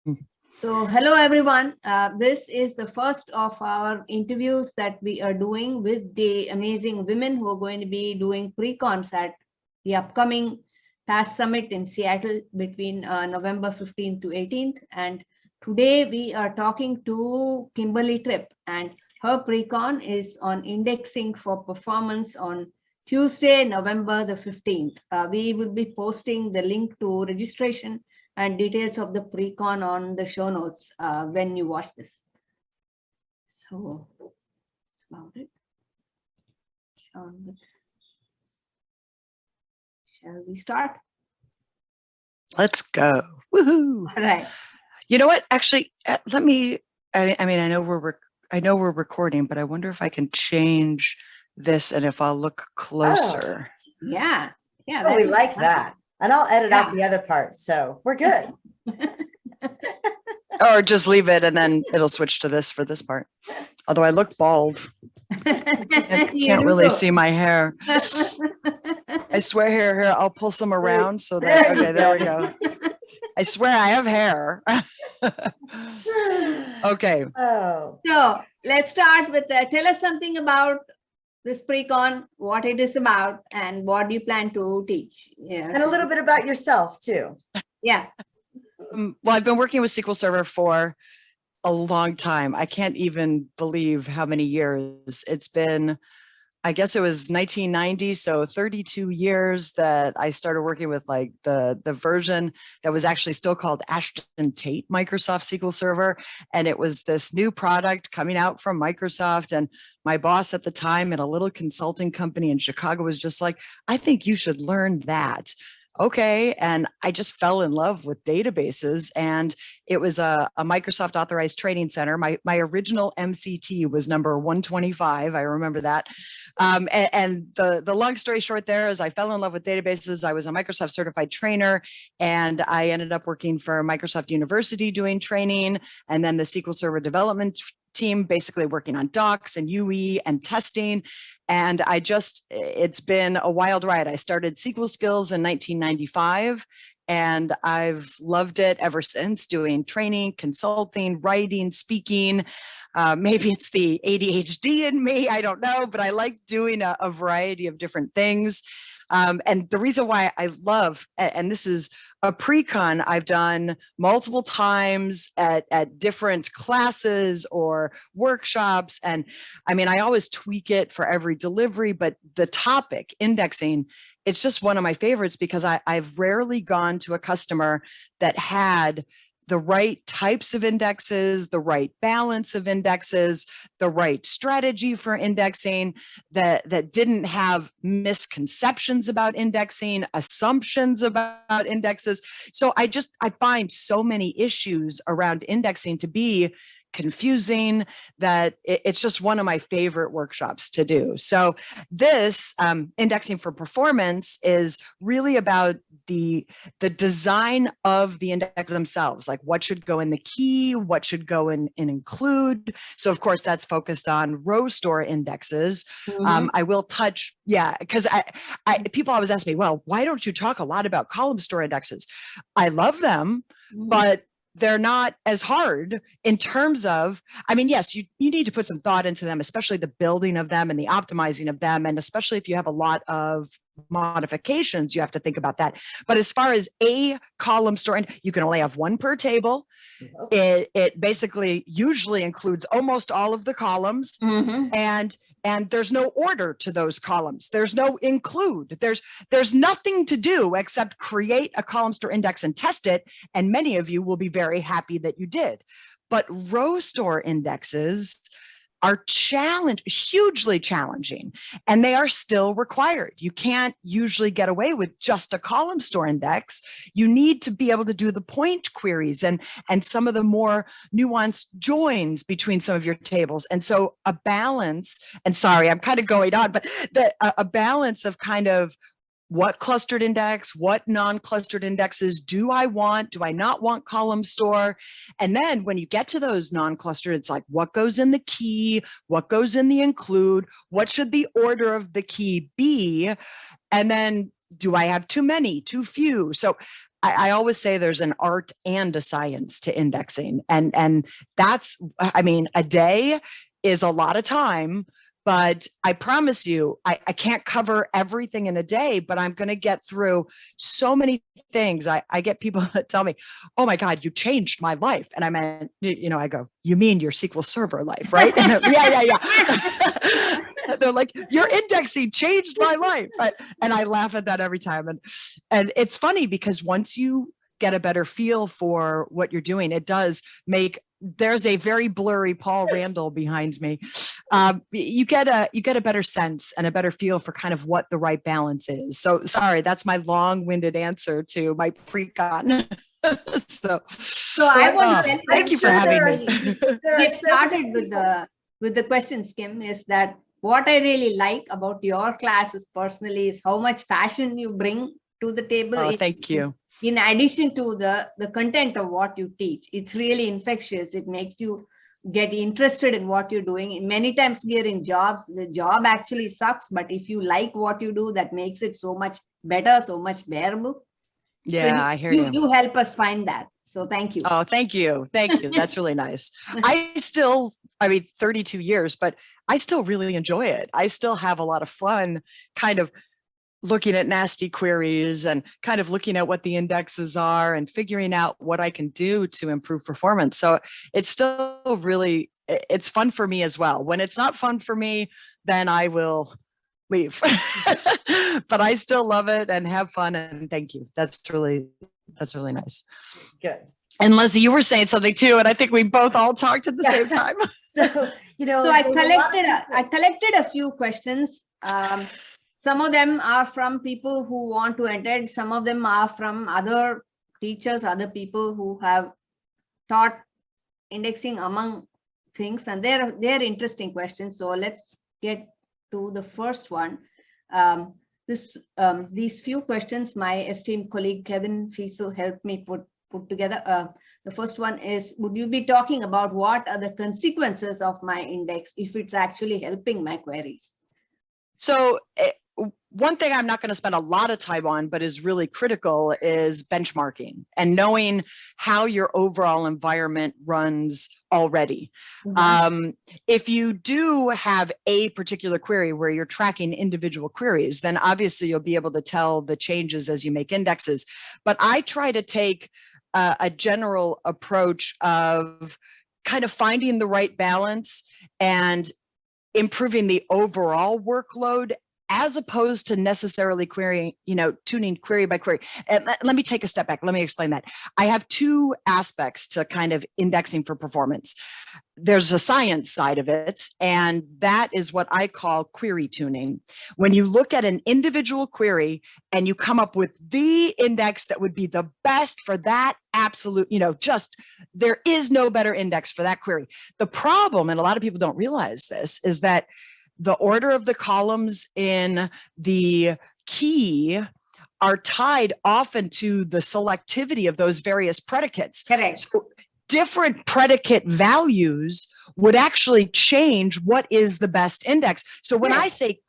So hello everyone. This is the first of our interviews that we are doing with the amazing women who are going to be doing pre-cons at the upcoming PAS Summit in Seattle between November 15th to 18th. And today we are talking to Kimberly Tripp, and her pre-con is on indexing for performance on Tuesday, November the 15th. We will be posting the link to registration and details of the pre-con on the show notes when you watch this. So that's about it. Shall we start? Let's go. Woohoo. All right. You know what? Actually, let me, I mean, I know we're recording, but I wonder if I can change this and if I'll look closer. Oh, yeah. Yeah. Oh, we like that. And I'll edit out the other part. So we're good. Or just leave it and then it'll switch to this for this part. Although I look bald. I can't really see my hair. I swear here, I'll pull some around so that, okay, there we go. I swear I have hair. Okay. Oh. So let's start with, tell us something about this pre-con, what it is about, and what do you plan to teach? Yeah. And a little bit about yourself too. Yeah. Well, I've been working with SQL Server for a long time. I can't even believe how many years it's been. I guess it was 1990, so 32 years that I started working with like the version that was actually still called Ashton Tate Microsoft SQL Server. And it was this new product coming out from Microsoft. And my boss at the time at a little consulting company in Chicago was just like, I think you should learn that. Okay. And I just fell in love with databases, and it was a Microsoft authorized training center. My original MCT was number 125. I remember that. And the long story short there is I fell in love with databases. I was a Microsoft certified trainer, and I ended up working for Microsoft University doing training, and then the SQL Server development team, basically working on docs and UE and testing. And it's been a wild ride. I started SQL Skills in 1995, and I've loved it ever since, doing training, consulting, writing, speaking. Maybe it's the ADHD in me, I don't know, but I like doing a variety of different things. And the reason why I love, and this is a pre-con I've done multiple times at different classes or workshops. And I mean, I always tweak it for every delivery, but the topic, indexing, it's just one of my favorites because I've rarely gone to a customer that had the right types of indexes, the right balance of indexes, the right strategy for indexing, that didn't have misconceptions about indexing, assumptions about indexes. So I find so many issues around indexing to be confusing that it's just one of my favorite workshops to do. So this indexing for performance is really about the design of the index themselves, like what should go in the key, what should go in include. So of course that's focused on row store indexes. Mm-hmm. I will touch, because people always ask me, well, why don't you talk a lot about column store indexes? I love them, but they're not as hard in terms of, I mean, yes, you need to put some thought into them, especially the building of them and the optimizing of them. And especially if you have a lot of modifications, you have to think about that. But as far as a column store, and you can only have one per table. It basically usually includes almost all of the columns, and there's no order to those columns. There's no include. There's nothing to do except create a column store index and test it. And many of you will be very happy that you did. But row store indexes are hugely challenging, and they are still required. You can't usually get away with just a column store index. You need to be able to do the point queries and some of the more nuanced joins between some of your tables. And so a balance, and sorry, I'm kind of going on, but a balance of kind of what clustered index, what non-clustered indexes do I want? Do I not want column store? And then when you get to those non-clustered, it's like, what goes in the key? What goes in the include? What should the order of the key be? And then Do I have too many, too few? So I always say there's an art and a science to indexing. And that's, I mean, a day is a lot of time, but I promise you, I can't cover everything in a day, but I'm going to get through so many things. I get people that tell me, oh my God, you changed my life. And I meant, I go, you mean your SQL Server life, right? Yeah. They're like, your indexing changed my life. And I laugh at that every time. And it's funny because once you get a better feel for what you're doing, it does make, there's a very blurry Paul Randall behind me. You get a better sense and a better feel for kind of what the right balance is. So sorry, that's my long-winded answer to my pre-con. so I want to thank you for having me. Get started with the questions, Kim, is that what I really like about your classes personally is how much passion you bring to the table. Oh, thank you. In addition to the content of what you teach, it's really infectious. It makes you get interested in what you're doing. Many times we are in jobs, the job actually sucks, but if you like what you do, that makes it so much better, so much bearable. Yeah, so I hear you. You help us find that. So thank you. Oh, thank you. Thank you. That's really nice. I mean, 32 years, but I still really enjoy it. I still have a lot of fun kind of looking at nasty queries and kind of looking at what the indexes are and figuring out what I can do to improve performance. So it's still really, it's fun for me as well. When it's not fun for me, then I will leave. But I still love it and have fun. And thank you. That's really nice. Good. And Leslie, you were saying something too, and I think we both all talked at the same time. So, so I collected a few questions. Some of them are from people who want to attend. Some of them are from other teachers, other people who have taught indexing among things, and they're interesting questions. So let's get to the first one. These few questions, my esteemed colleague Kevin Fiesel helped me put together. The first one is, would you be talking about what are the consequences of my index if it's actually helping my queries? So one thing I'm not going to spend a lot of time on, but is really critical, is benchmarking and knowing how your overall environment runs already. Mm-hmm. If you do have a particular query where you're tracking individual queries, then obviously you'll be able to tell the changes as you make indexes. But I try to take a general approach of kind of finding the right balance and improving the overall workload, as opposed to necessarily querying, tuning query by query. And let me take a step back. Let me explain that. I have two aspects to kind of indexing for performance. There's a science side of it, and that is what I call query tuning. When you look at an individual query and you come up with the index that would be the best for that absolute, there is no better index for that query. The problem, and a lot of people don't realize this, is that the order of the columns in the key are tied often to the selectivity of those various predicates. Correct. So different predicate values would actually change what is the best index. So when I say,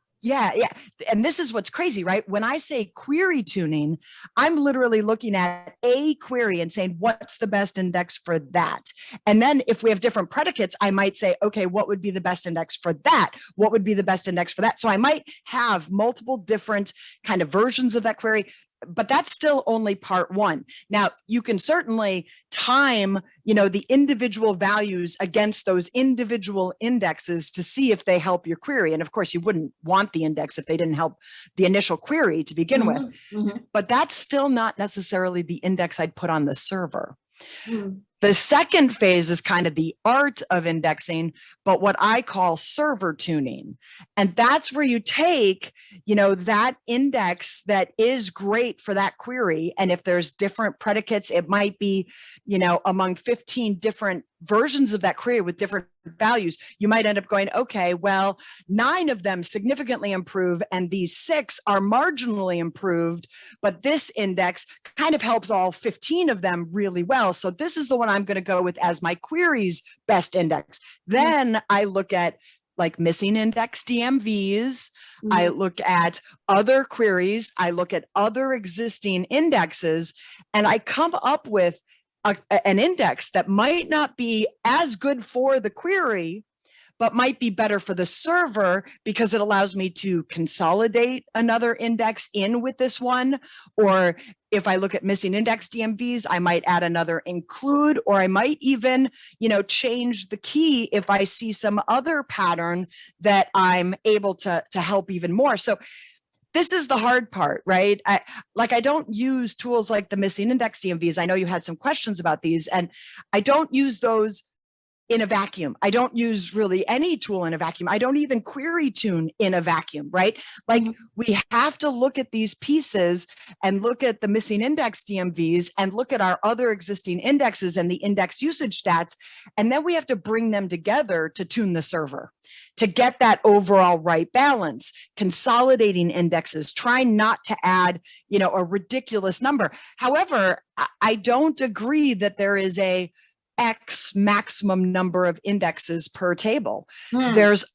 and this is what's crazy, right? When I say query tuning, I'm literally looking at a query and saying, what's the best index for that? And then if we have different predicates, I might say, okay, what would be the best index for that? What would be the best index for that? So I might have multiple different kind of versions of that query, but that's still only part one. Now, you can certainly time, the individual values against those individual indexes to see if they help your query. And of course, you wouldn't want the index if they didn't help the initial query to begin with. Mm-hmm. But that's still not necessarily the index I'd put on the server. Mm. The second phase is kind of the art of indexing, but what I call server tuning. And that's where you take, that index that is great for that query. And if there's different predicates, it might be, among 15 different versions of that query with different values, you might end up going, okay, well, 9 of them significantly improve and these 6 are marginally improved, but this index kind of helps all 15 of them really well. So this is the one I'm going to go with as my query's best index. Then I look at like missing index DMVs. I look at other queries. I look at other existing indexes, and I come up with an index that might not be as good for the query, but might be better for the server because it allows me to consolidate another index in with this one. Or if I look at missing index DMVs, I might add another include, or I might even, change the key if I see some other pattern that I'm able to help even more. So this is the hard part, right? I don't use tools like the missing index DMVs. I know you had some questions about these, and I don't use those in a vacuum. I don't use really any tool in a vacuum. I don't even query tune in a vacuum, right? Like we have to look at these pieces and look at the missing index DMVs and look at our other existing indexes and the index usage stats. And then we have to bring them together to tune the server to get that overall right balance, consolidating indexes, trying not to add, a ridiculous number. However, I don't agree that there is a X maximum number of indexes per table. There's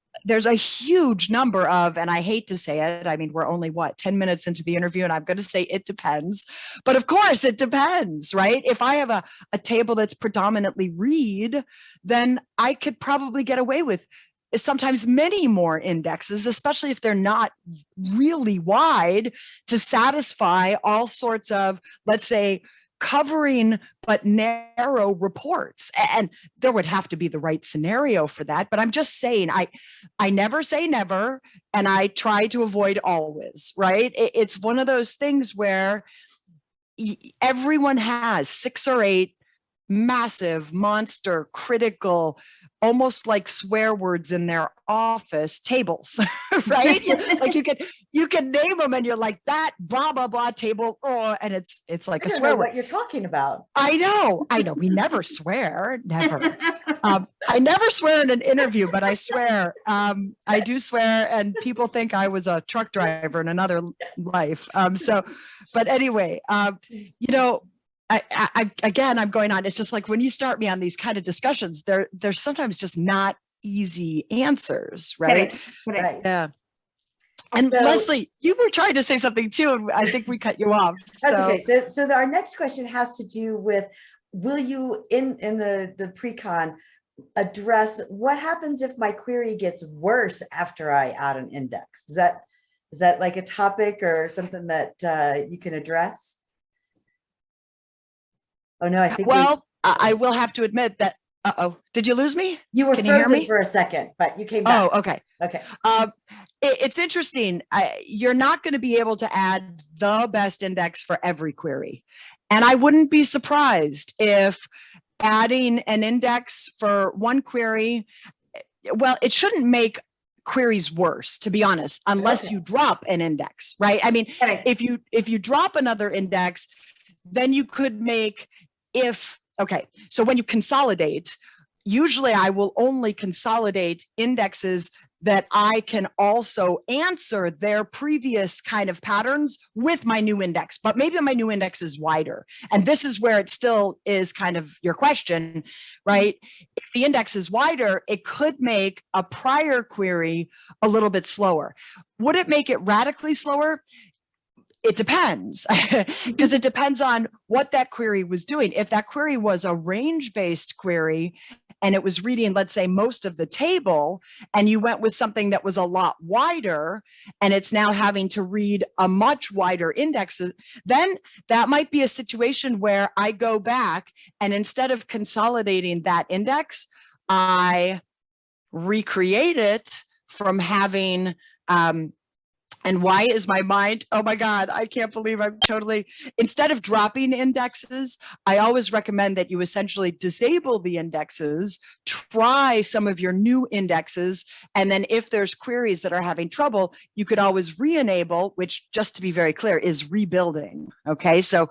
a huge number of, and I hate to say it, I mean, we're only 10 minutes into the interview, and I'm going to say it depends, but of course it depends, right? If I have a table that's predominantly read, then I could probably get away with sometimes many more indexes, especially if they're not really wide, to satisfy all sorts of, let's say, covering but narrow reports. And there would have to be the right scenario for that. But I'm just saying, I never say never, and I try to avoid always, right? It's one of those things where everyone has 6 or 8 massive, monster, critical, almost like swear words in their office tables, right? Like you can name them, and you're like, that blah blah blah table, and it's like a swear word. What you're talking about? I know. We never swear, never. I never swear in an interview, but I swear. I do swear, and people think I was a truck driver in another life. But anyway, I'm going on. It's just like when you start me on these kind of discussions, there's sometimes just not easy answers, right? Correct. Yeah. And so, Leslie, you were trying to say something too, and I think we cut you off. That's okay. So our next question has to do with, will you in the pre-con address what happens if my query gets worse after I add an index? Is that like a topic or something that you can address? Oh no, I think. Well, I will have to admit that. Did you lose me? You were frozen for a second, but you came back. Oh, okay. Okay. It's interesting. You're not going to be able to add the best index for every query, and I wouldn't be surprised if adding an index for one query, well, it shouldn't make queries worse, to be honest, unless you drop an index, right? I mean, if you drop another index, then you could make so when you consolidate, usually I will only consolidate indexes that I can also answer their previous kind of patterns with my new index, but maybe my new index is wider. And this is where it still is kind of your question, right? If the index is wider, it could make a prior query a little bit slower. Would it make it radically slower? It depends, because it depends on what that query was doing. If that query was a range-based query and it was reading, let's say, most of the table, and you went with something that was a lot wider, and it's now having to read a much wider index, then that might be a situation where I go back and instead of consolidating that index, I recreate it from having and why is my mind, oh my God, I can't believe instead of dropping indexes, I always recommend that you essentially disable the indexes, try some of your new indexes, and then if there's queries that are having trouble, you could always re-enable, which, just to be very clear, is rebuilding, okay? So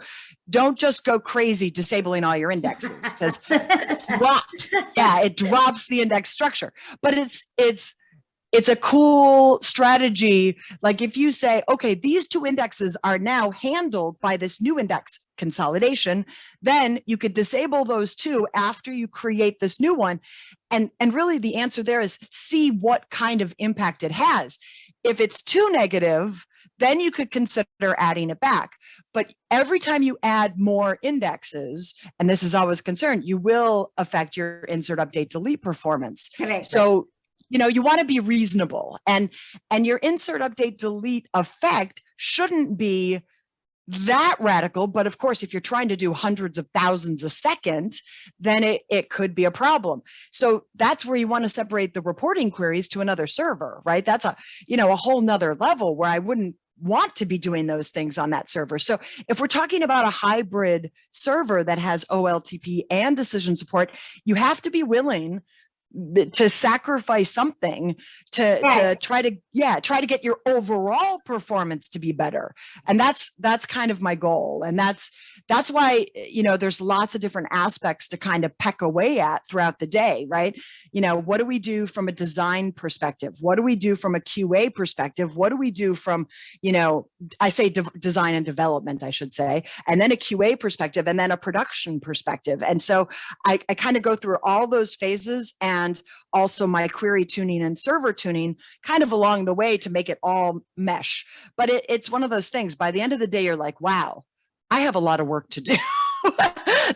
don't just go crazy disabling all your indexes, because it drops the index structure. But it's it's a cool strategy. Like if you say, okay, these two indexes are now handled by this new index consolidation, then you could disable those two after you create this new one. And really the answer there is see what kind of impact it has. If it's too negative, then you could consider adding it back. But every time you add more indexes, and this is always a concern, you will affect your insert, update, delete performance. Correct. So, you want to be reasonable, and your insert, update, delete effect shouldn't be that radical. But of course, if you're trying to do hundreds of thousands a second, then it could be a problem. So that's where you want to separate the reporting queries to another server, right? That's a whole nother level where I wouldn't want to be doing those things on that server. So if we're talking about a hybrid server that has OLTP and decision support, you have to be willing to sacrifice something to try to get your overall performance to be better. And that's kind of my goal. And that's why, there's lots of different aspects to kind of peck away at throughout the day, right? What do we do from a design perspective? What do we do from a QA perspective? What do we do from, I say design and development, I should say, and then a QA perspective, and then a production perspective. And so I kind of go through all those phases, and also my query tuning and server tuning kind of along the way to make it all mesh. But it's one of those things, by the end of the day, you're like, wow, I have a lot of work to do.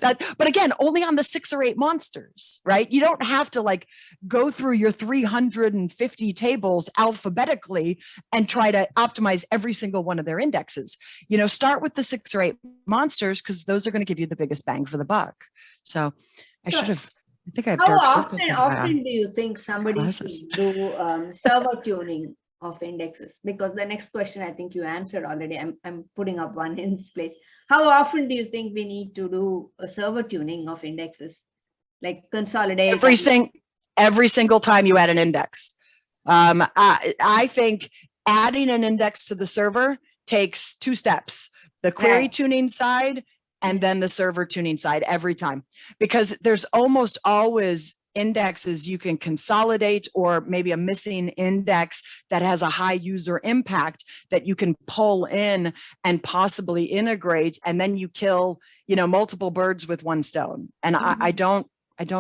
But again, only on the 6 or 8 monsters, right? You don't have to go through your 350 tables alphabetically and try to optimize every single one of their indexes. Start with the 6 or 8 monsters, because those are going to give you the biggest bang for the buck. So I should have. I think I have dark circles. How often do you think somebody should do server tuning of indexes? Because the next question, I think you answered already. I'm putting up one in this place. How often do you think we need to do a server tuning of indexes, like consolidate? Every single time you add an index. I think adding an index to the server takes 2 steps: the query tuning side, and then the server tuning side every time, because there's almost always indexes you can consolidate, or maybe a missing index that has a high user impact that you can pull in and possibly integrate, and then you kill, multiple birds with one stone. And I don't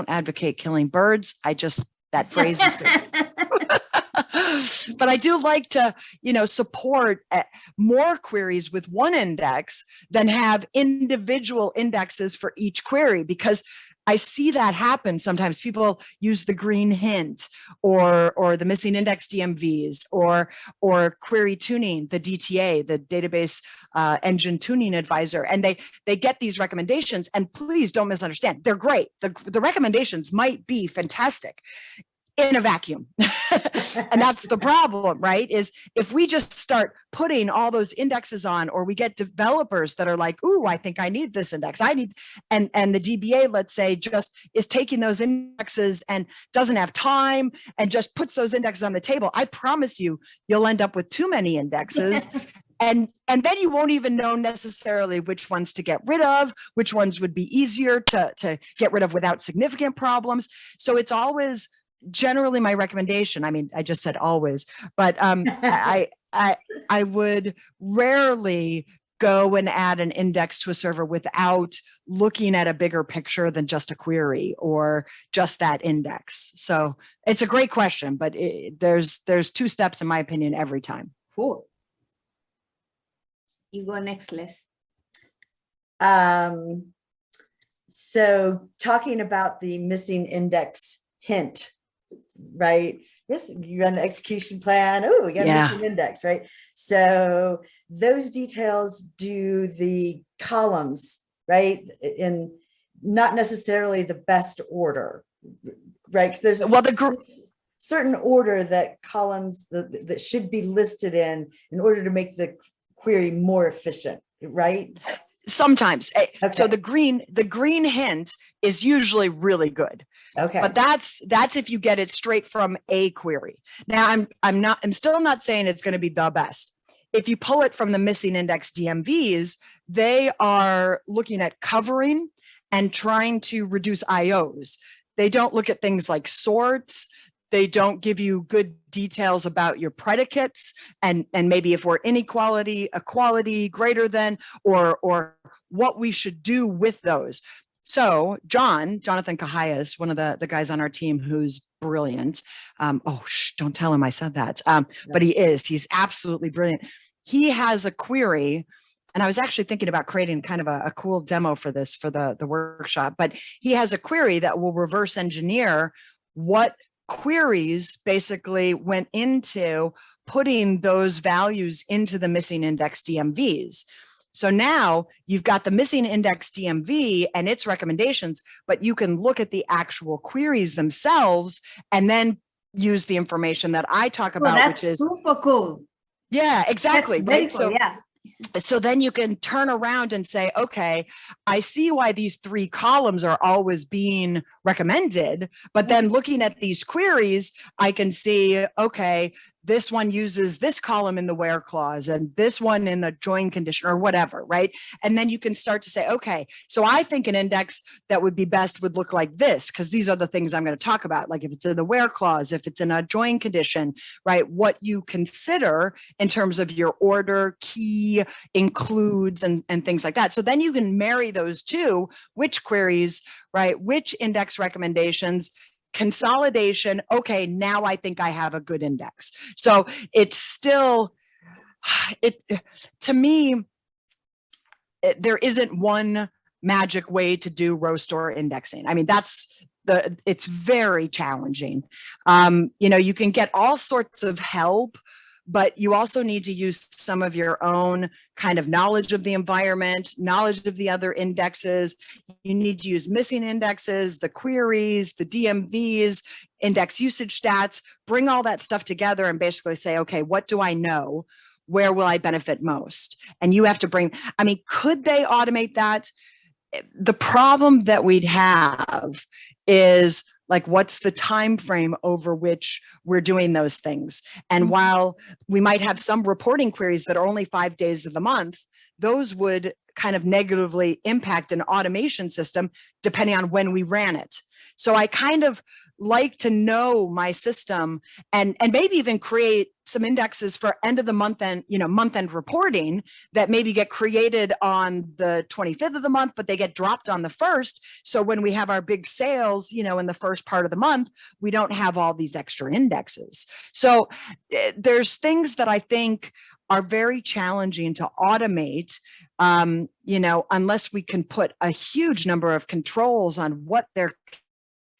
advocate killing birds. That phrase is good. But I do like to, support more queries with one index than have individual indexes for each query, because I see that happen. Sometimes people use the green hint or the missing index DMVs or query tuning, the DTA, the database engine tuning advisor, and they get these recommendations. And please don't misunderstand, they're great. The recommendations might be fantastic in a vacuum. And that's the problem, right? Is if we just start putting all those indexes on, or we get developers that are like, ooh, I think I need this index. And the DBA, let's say, just is taking those indexes and doesn't have time and just puts those indexes on the table. I promise you'll end up with too many indexes. And then you won't even know necessarily which ones to get rid of, which ones would be easier to get rid of without significant problems. So it's always generally my recommendation. I mean, I just said always, but I would rarely go and add an index to a server without looking at a bigger picture than just a query or just that index. So it's a great question, but there's 2 steps, in my opinion, every time. Cool. You go next, Liz. So talking about the missing index hint, right? Yes, you run the execution plan. Oh, we got a missing index, right? So those details do the columns, right? In not necessarily the best order, right? Because there's certain order that columns that should be listed in order to make the query more efficient, right? Sometimes. Okay. So the green hint is usually really good. Okay. But that's if you get it straight from a query. Now I'm still not saying it's going to be the best. If you pull it from the missing index DMVs, they are looking at covering and trying to reduce IOs. They don't look at things like sorts. They don't give you good details about your predicates and maybe if we're inequality, equality, greater than, or what we should do with those. So Jonathan Cahaya is one of the guys on our team who's brilliant. Don't tell him I said that. But he's absolutely brilliant. He has a query, and I was actually thinking about creating kind of a cool demo for this, for the workshop, but he has a query that will reverse engineer what queries basically went into putting those values into the missing index DMVs. So now you've got the missing index DMV and its recommendations, but you can look at the actual queries themselves and then use the information that I talk about, which is super cool. Yeah, exactly. That's very right. cool. So, yeah. So then you can turn around and say, okay, I see why these 3 columns are always being recommended, but then looking at these queries, I can see, okay, this one uses this column in the where clause and this one in the join condition or whatever, right? And then you can start to say, okay, so I think an index that would be best would look like this, because these are the things I'm going to talk about. Like if it's in the where clause, if it's in a join condition, right? What you consider in terms of your order, key, includes, and things like that. So then you can marry those two, which queries, right? Which index recommendations, consolidation. Okay, now I think I have a good index. So it's still, to me, there isn't one magic way to do row store indexing. I mean, it's very challenging. You can get all sorts of help, but you also need to use some of your own kind of knowledge of the environment, knowledge of the other indexes. You need to use missing indexes, the queries, the DMVs, index usage stats, bring all that stuff together and basically say, okay, what do I know? Where will I benefit most? And you have to could they automate that? The problem that we'd have is, like, what's the time frame over which we're doing those things? And while we might have some reporting queries that are only 5 days of the month, those would kind of negatively impact an automation system depending on when we ran it. So I kind of like to know my system and maybe even create some indexes for end of the month and, month end reporting that maybe get created on the 25th of the month, but they get dropped on the 1st. So when we have our big sales, in the first part of the month, we don't have all these extra indexes. So there's things that I think are very challenging to automate, unless we can put a huge number of controls on what they're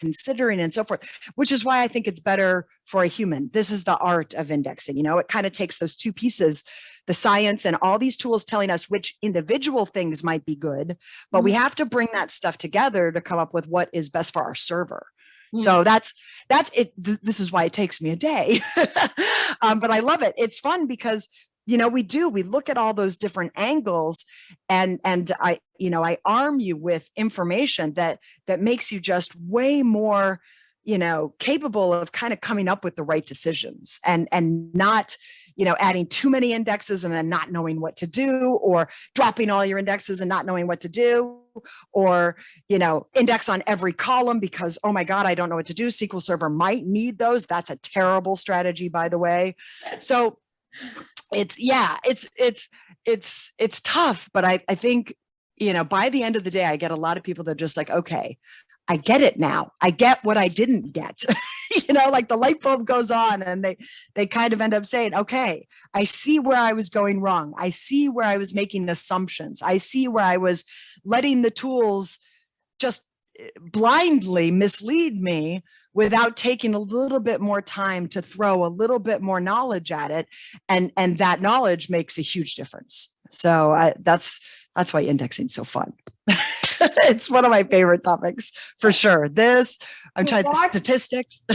considering and so forth, which is why I think it's better for a human. This is the art of indexing. It kind of takes those two pieces, the science and all these tools telling us which individual things might be good, but we have to bring that stuff together to come up with what is best for our server. So that's it. This is why it takes me a day, but I love it. It's fun because we look at all those different angles and I arm you with information that makes you just way more, capable of kind of coming up with the right decisions and not, adding too many indexes and then not knowing what to do, or dropping all your indexes and not knowing what to do, or, index on every column because, oh my God, I don't know what to do. SQL Server might need those. That's a terrible strategy, by the way. So it's tough, but I think, by the end of the day, I get a lot of people that are just like, okay, I get it now. I get what I didn't get, like the light bulb goes on and they kind of end up saying, okay, I see where I was going wrong. I see where I was making assumptions. I see where I was letting the tools just blindly mislead me without taking a little bit more time to throw a little bit more knowledge at it. And that knowledge makes a huge difference. So that's why indexing is so fun. It's one of my favorite topics for sure. I'm trying statistics.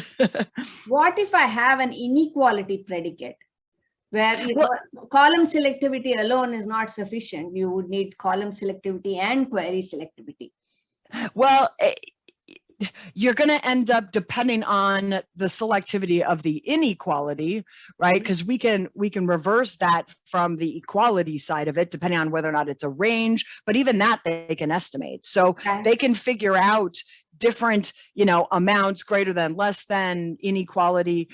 What if I have an inequality predicate where column selectivity alone is not sufficient? You would need column selectivity and query selectivity. Well, you're going to end up depending on the selectivity of the inequality, right? Because we can reverse that from the equality side of it, depending on whether or not it's a range, but even that they can estimate. So they can figure out different, amounts, greater than, less than, inequality.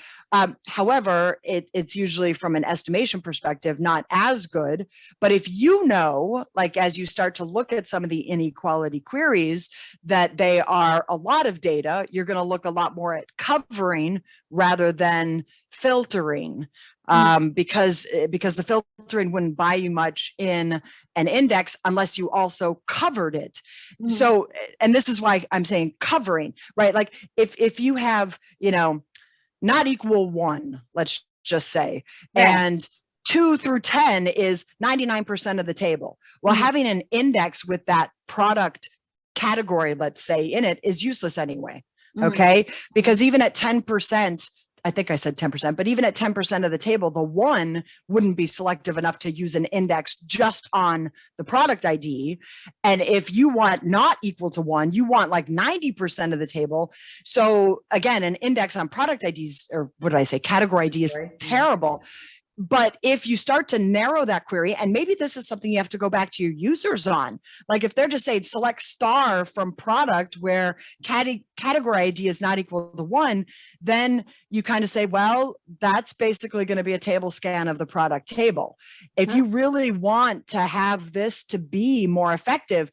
However, it's usually from an estimation perspective, not as good. But if like as you start to look at some of the inequality queries, that they are a lot of data, you're going to look a lot more at covering rather than filtering. Because the filtering wouldn't buy you much in an index unless you also covered it. So, and this is why I'm saying covering, right? Like if you have, not equal 1, let's just say, and 2 through 10 is 99% of the table. Well, having an index with that product category, let's say, in it is useless anyway. Okay. Because even at 10%, I think I said 10%, but even at 10% of the table, the 1 wouldn't be selective enough to use an index just on the product ID. And if you want not equal to 1, you want like 90% of the table. So again, an index on product IDs, or what did I say, category ID, is terrible. But if you start to narrow that query, and maybe this is something you have to go back to your users on, like if they're just saying select star from product where category ID is not equal to 1, then you kind of say, well, that's basically going to be a table scan of the product table. If you really want to have this to be more effective,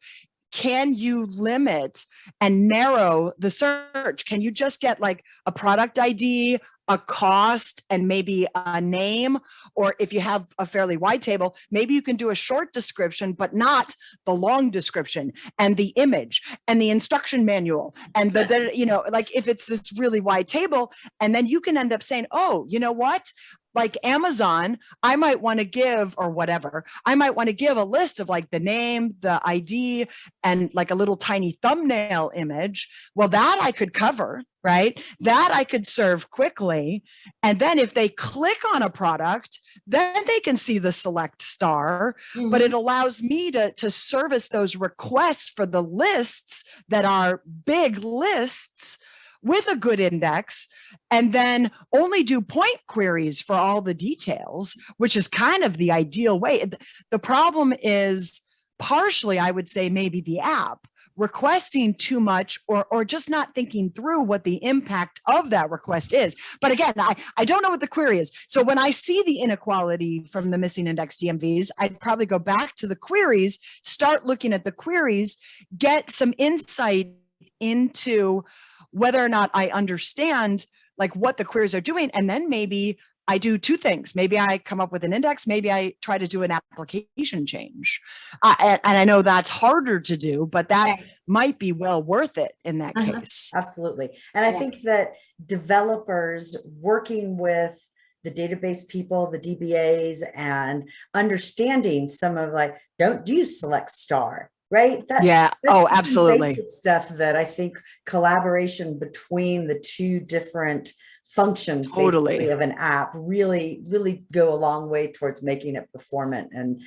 can you limit and narrow the search? Can you just get like a product ID, a cost, and maybe a name? Or if you have a fairly wide table, maybe you can do a short description, but not the long description and the image and the instruction manual. And like if it's this really wide table, and then you can end up saying, oh, you know what? Like Amazon, I might want to give, or whatever, I might want to give a list of like the name, the ID, and like a little tiny thumbnail image. Well, that I could cover, right? That I could serve quickly. And then if they click on a product, then they can see the select star, but it allows me to service those requests for the lists that are big lists with a good index, and then only do point queries for all the details, which is kind of the ideal way. The problem is partially, I would say, maybe the app requesting too much, or just not thinking through what the impact of that request is. But again, I don't know what the query is. So when I see the inequality from the missing index DMVs, I'd probably go back to the queries, start looking at the queries, get some insight into whether or not I understand like what the queries are doing. And then maybe I do 2 things. Maybe I come up with an index. Maybe I try to do an application change. And I know that's harder to do, but that might be well worth it in that case. Absolutely. And I think that developers working with the database people, the DBAs, and understanding some of like, don't use select star. Right? That's absolutely. Basic stuff that I think collaboration between the 2 different functions basically of an app really go a long way towards making it performant and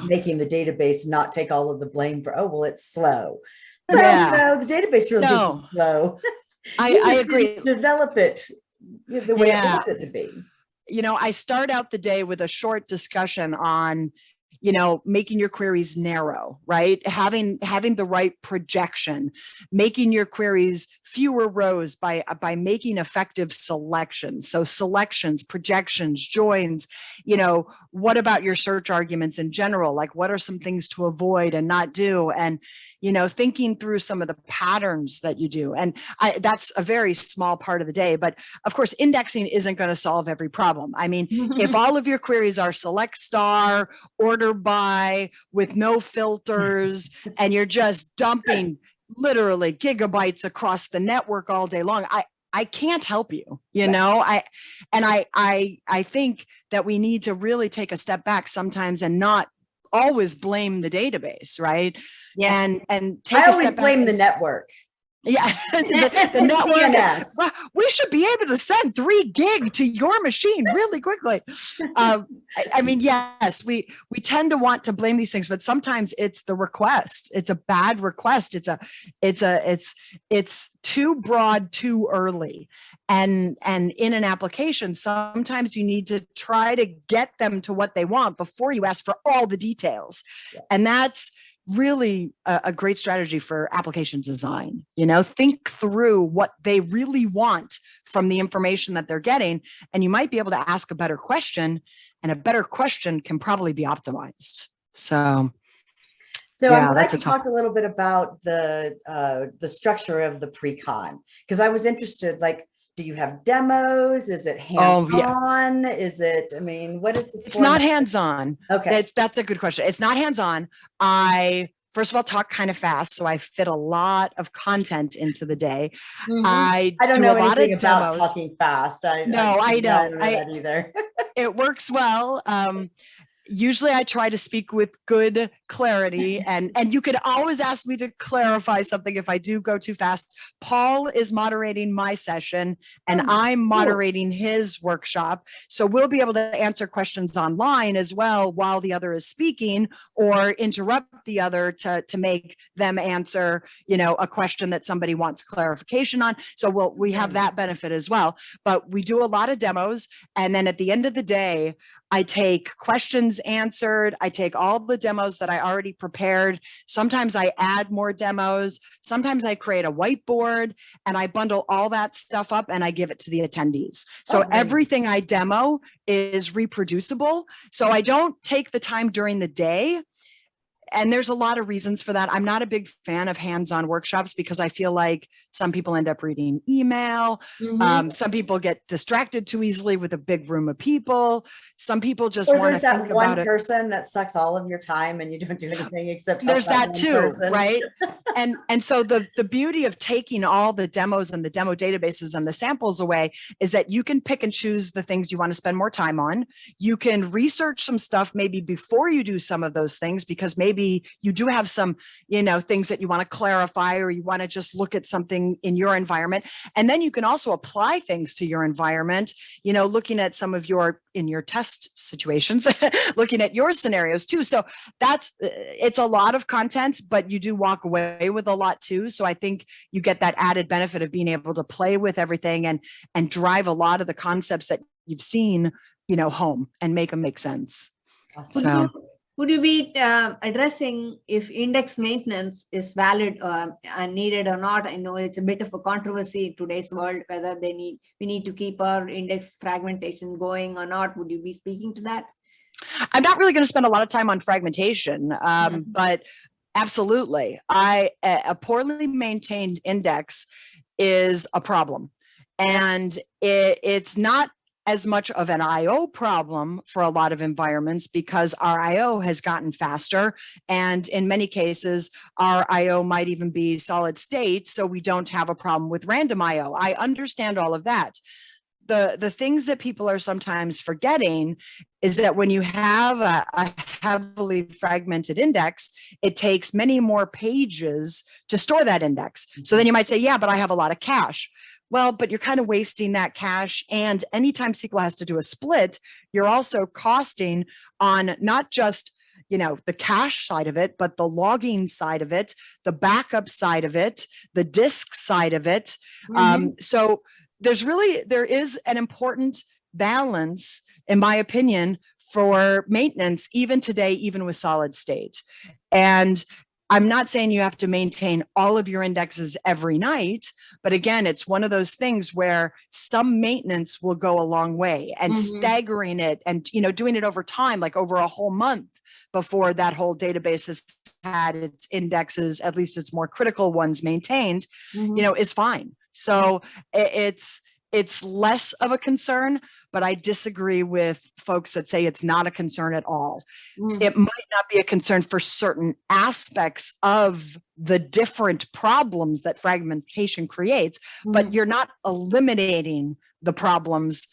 making the database not take all of the blame for, oh, well, it's slow. Well, the database really isn't slow. I agree. Develop it the way it wants it to be. I start out the day with a short discussion on making your queries narrow, right? Having the right projection, making your queries fewer rows by making effective selections. So selections, projections, joins, what about your search arguments in general? Like what are some things to avoid and not do? And, thinking through some of the patterns that you do. And that's a very small part of the day, but of course, indexing isn't going to solve every problem. I mean, if all of your queries are select star, order by, with no filters, and you're just dumping literally gigabytes across the network all day long, I can't help you, I think that we need to really take a step back sometimes and not always blame the database, right? Yeah. And take a step back. Blame the network. Yeah, the network. Well, we should be able to send 3 gig to your machine really quickly. I mean, yes, we tend to want to blame these things, but sometimes it's the request. It's a bad request. It's too broad, too early. And in an application, sometimes you need to try to get them to what they want before you ask for all the details. Yeah. And that's really a great strategy for application design. You know, think through what they really want from the information that they're getting, and you might be able to ask a better question, and a better question can probably be optimized. So I'm glad that's you talked a little bit about the structure of the pre-con, because I was interested, like, do you have demos? Is it hands-on? Is it, I mean, what is the It's not hands-on. Okay. That's a good question. It's not hands-on. First of all, talk kind of fast, so I fit a lot of content into the day. I don't do know a lot anything of about demos. talking fast. I know. I don't know that either. It works well. Usually I try to speak with good clarity, and you could always ask me to clarify something if I do go too fast. Paul is moderating my session, and I'm moderating his workshop. So we'll be able to answer questions online as well while the other is speaking, or interrupt the other to make them answer, you know, a question that somebody wants clarification on. So we have that benefit as well. But we do a lot of demos, and then at the end of the day, I take questions answered. I take all the demos that I already prepared. Sometimes I add more demos. Sometimes I create a whiteboard, and I bundle all that stuff up and I give it to the attendees. So everything I demo is reproducible. So I don't take the time during the day. And there's a lot of reasons for that. I'm not a big fan of hands-on workshops because I feel like some people end up reading email. Some people get distracted too easily with a big room of people. Some people just want to think about it. There's that one person that sucks all of your time and you don't do anything except there's that too, right? And so the beauty of taking all the demos and the demo databases and the samples away is that you can pick and choose the things you want to spend more time on. You can research some stuff maybe before you do some of those things, because maybe you do have some, you know, things that you want to clarify, or you want to just look at something in your environment. And then you can also apply things to your environment, you know, looking at some of in your test situations, looking at your scenarios too. So it's a lot of content, but you do walk away with a lot too. So I think you get that added benefit of being able to play with everything and drive a lot of the concepts that you've seen, you know, home and make them make sense. Awesome. Would you be addressing if index maintenance is valid and needed or not? I know it's a bit of a controversy in today's world, whether we need to keep our index fragmentation going or not. Would you be speaking to that? I'm not really going to spend a lot of time on fragmentation, but absolutely. A poorly maintained index is a problem. And it's not as much of an IO problem for a lot of environments, because our IO has gotten faster. And in many cases, our IO might even be solid state. So we don't have a problem with random IO. I understand all of that. The things that people are sometimes forgetting is that when you have a heavily fragmented index, it takes many more pages to store that index. So then you might say, yeah, but I have a lot of cache. Well, but you're kind of wasting that cache. And anytime SQL has to do a split, you're also costing on not just, you know, the cache side of it, but the logging side of it, the backup side of it, the disk side of it. So there is an important balance, in my opinion, for maintenance, even today, even with solid state. And I'm not saying you have to maintain all of your indexes every night, but again, it's one of those things where some maintenance will go a long way, and staggering it and, you know, doing it over time, like over a whole month before that whole database has had its indexes, at least its more critical ones, maintained, you know, is fine. So it's less of a concern, but I disagree with folks that say it's not a concern at all. It might not be a concern for certain aspects of the different problems that fragmentation creates, but you're not eliminating the problems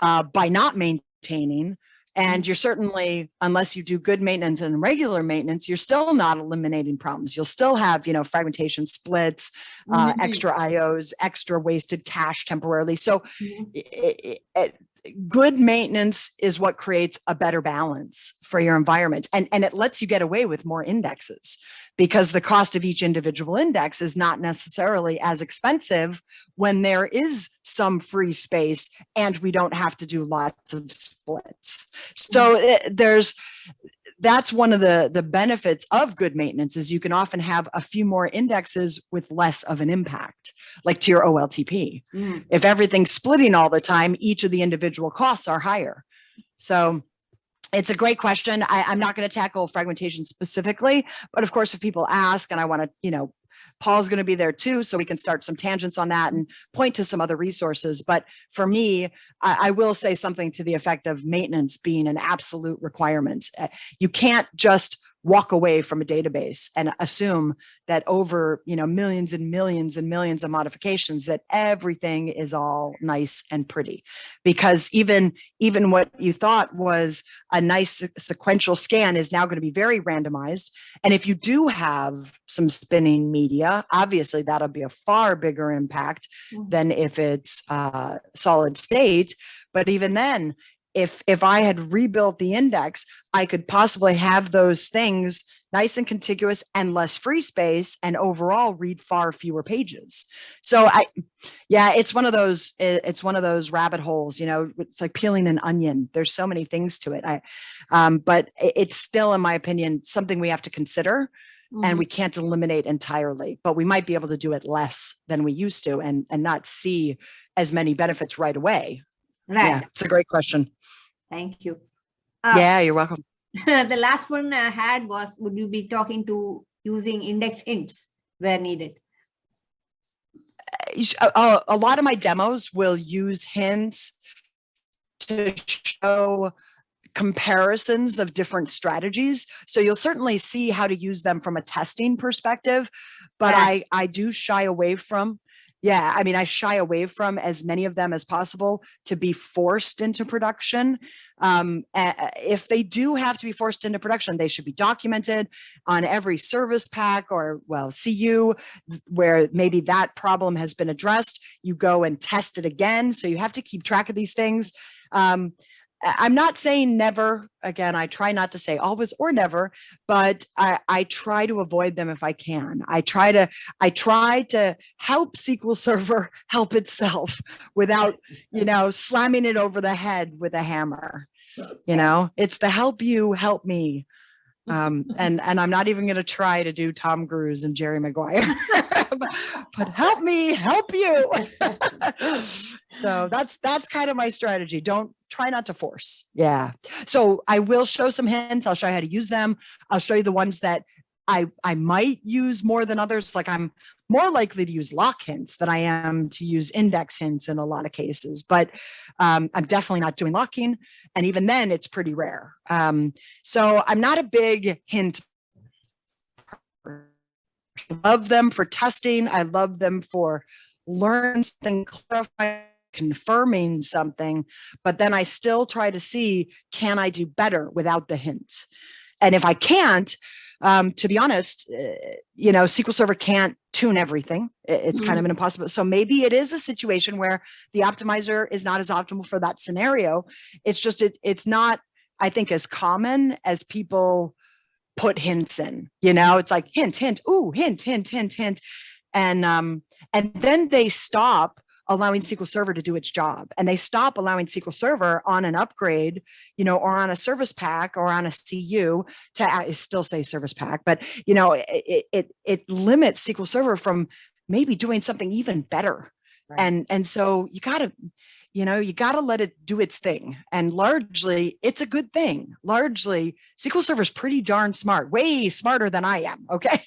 by not maintaining. And you're certainly, unless you do good maintenance and regular maintenance, you're still not eliminating problems. You'll still have, you know, fragmentation, splits, extra IOs, extra wasted cache temporarily. So good maintenance is what creates a better balance for your environment. And it lets you get away with more indexes, because the cost of each individual index is not necessarily as expensive when there is some free space and we don't have to do lots of splits. So that's one of the benefits of good maintenance is you can often have a few more indexes with less of an impact, like to your OLTP. If everything's splitting all the time, each of the individual costs are higher. So it's a great question. I'm not going to tackle fragmentation specifically, but of course, if people ask and I want to, Paul's going to be there too, so we can start some tangents on that and point to some other resources. But for me, I will say something to the effect of maintenance being an absolute requirement. You can't just walk away from a database and assume that over millions and millions and millions of modifications that everything is all nice and pretty, because even what you thought was a nice sequential scan is now going to be very randomized. And if you do have some spinning media, obviously that'll be a far bigger impact than if it's solid state. But even then, if I had rebuilt the index, I could possibly have those things nice and contiguous and less free space, and overall read far fewer pages. So it's one of those rabbit holes, it's like peeling an onion. There's so many things to it. But it's still, in my opinion, something we have to consider. And we can't eliminate entirely, but we might be able to do it less than we used to and not see as many benefits right away. Right. Yeah, it's a great question. Thank you. Yeah, you're welcome. The last one I had was, would you be talking to using index hints where needed? A lot of my demos will use hints to show comparisons of different strategies. So you'll certainly see how to use them from a testing perspective, but I do shy away from, I shy away from as many of them as possible to be forced into production. If they do have to be forced into production, they should be documented on every service pack or, CU, where maybe that problem has been addressed. You go and test it again. So you have to keep track of these things. I'm not saying never. Again, I try not to say always or never, but I try to avoid them if I can. I try to help SQL Server help itself without, slamming it over the head with a hammer. It's the help you, help me. And I'm not even going to try to do Tom Cruise and Jerry Maguire, but help me, help you. So that's kind of my strategy. Try not to force. Yeah. So I will show some hints. I'll show you how to use them. I'll show you the ones that I might use more than others. Like I'm more likely to use lock hints than I am to use index hints in a lot of cases, but I'm definitely not doing locking. And even then it's pretty rare. So I'm not a big hint. I love them for testing. I love them for learning something, clarifying, confirming something, but then I still try to see, can I do better without the hint? And if I can't, to be honest, SQL Server can't tune everything. It's kind of an impossible. So maybe it is a situation where the optimizer is not as optimal for that scenario. It's just, it's not, I think, as common as people put hints in, it's like hint, ooh, hint. And then they stop allowing SQL Server to do its job, and they stop allowing SQL Server on an upgrade, or on a service pack or on a CU to still say service pack, but it limits SQL Server from maybe doing something even better. Right. And so you gotta let it do its thing. And largely it's a good thing. Largely SQL Server is pretty darn smart, way smarter than I am. Okay.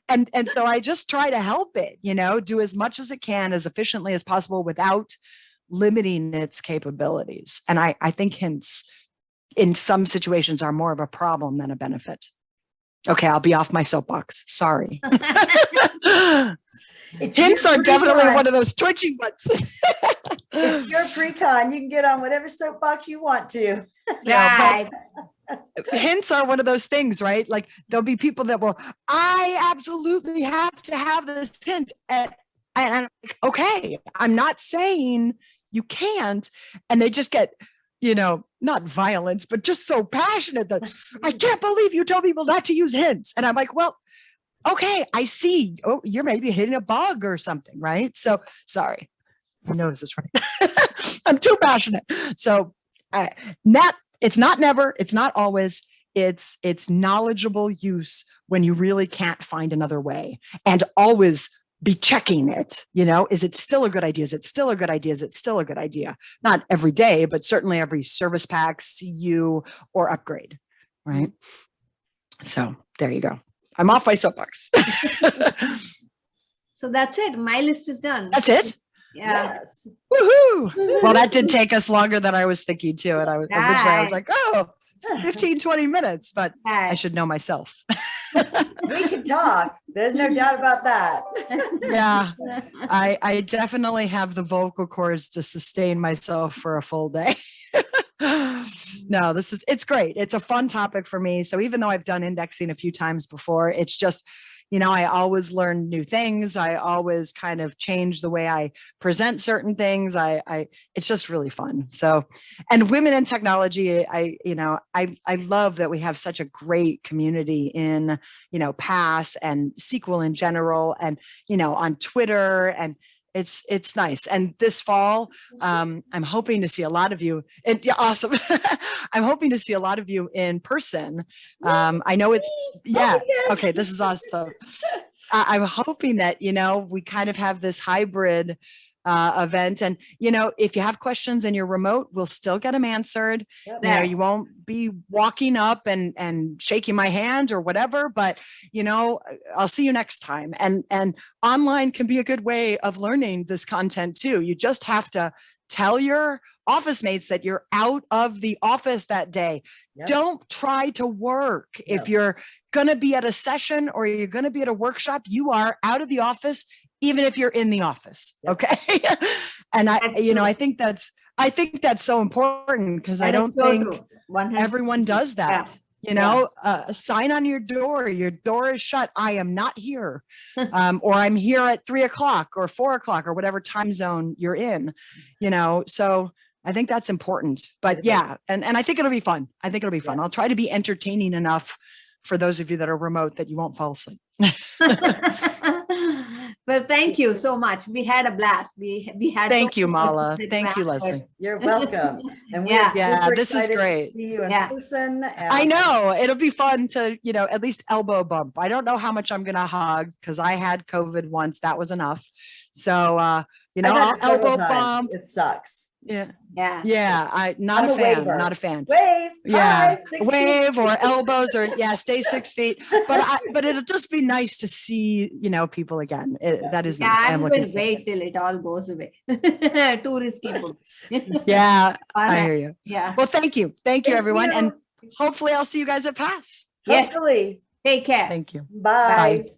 and so I just try to help it, do as much as it can, as efficiently as possible without limiting its capabilities. And I think hints in some situations are more of a problem than a benefit. Okay. I'll be off my soapbox. Sorry. Hints are definitely one of those twitchy ones. It's your Precon. You can get on whatever soapbox you want to. Right. Hints are one of those things, right? Like there'll be people that will, I absolutely have to have this hint. And I'm like, okay, I'm not saying you can't. And they just get, not violent, but just so passionate that I can't believe you tell people not to use hints. And I'm like, well, okay, I see. Oh, you're maybe hitting a bug or something, right? So sorry. I notice this right. I'm too passionate. So it's not never, it's not always, it's knowledgeable use when you really can't find another way, and always be checking it. Is it still a good idea? Is it still a good idea? Is it still a good idea? Not every day, but certainly every service pack, CU, or upgrade, right? So there you go. I'm off my soapbox. So that's it. My list is done. That's it? Yeah. Yes. Woohoo! Well, that did take us longer than I was thinking too. And originally I was Right. like, 15, 20 minutes, but I Right. should know myself. We can talk. There's no doubt about that. Yeah, I definitely have the vocal cords to sustain myself for a full day. No, it's great. It's a fun topic for me. So even though I've done indexing a few times before, it's just, I always learn new things. I always kind of change the way I present certain things. It's just really fun. So, and women in technology, I love that we have such a great community in, PASS and SQL in general, and, on Twitter, and it's nice. And this fall, I'm hoping to see a lot of you. Awesome. I'm hoping to see a lot of you in person. I know it's, yeah. Okay, this is awesome. I'm hoping that, we kind of have this hybrid event. And, if you have questions and you're remote, we'll still get them answered. Yep. You won't be walking up and shaking my hand or whatever, but, I'll see you next time. And online can be a good way of learning this content too. You just have to tell your office mates that you're out of the office that day. Yep. Don't try to work. Yep. If you're going to be at a session or you're going to be at a workshop, you are out of the office, even if you're in the office. Yep. Okay. And I think that's so important, because I don't think everyone does that. A sign on your door is shut. I am not here. Or I'm here at 3 o'clock or 4 o'clock or whatever time zone you're in, so I think that's important. But yeah, and I think it'll be fun. I think it'll be fun. Yes. I'll try to be entertaining enough for those of you that are remote that you won't fall asleep. Well, thank you so much. We had a blast. We had. Thank you, Mala. Thank you, Leslie. You're welcome. And Yeah, super this is excited to great. see you in person. I know it'll be fun to, at least elbow bump. I don't know how much I'm going to hug, because I had COVID once. That was enough. So, I'll elbow bump. It sucks. Yeah. Yeah. I'm not a fan. Wave. Yeah. 6 Wave feet. or elbows, or stay 6 feet. But it'll just be nice to see, people again. That is nice. I'm going to wait till it all goes away. Too risky. Yeah. I hear you. Yeah. Well, thank you. Thank you, everyone. And hopefully I'll see you guys at PASS. Yes. Hopefully. Take care. Thank you. Bye. Bye.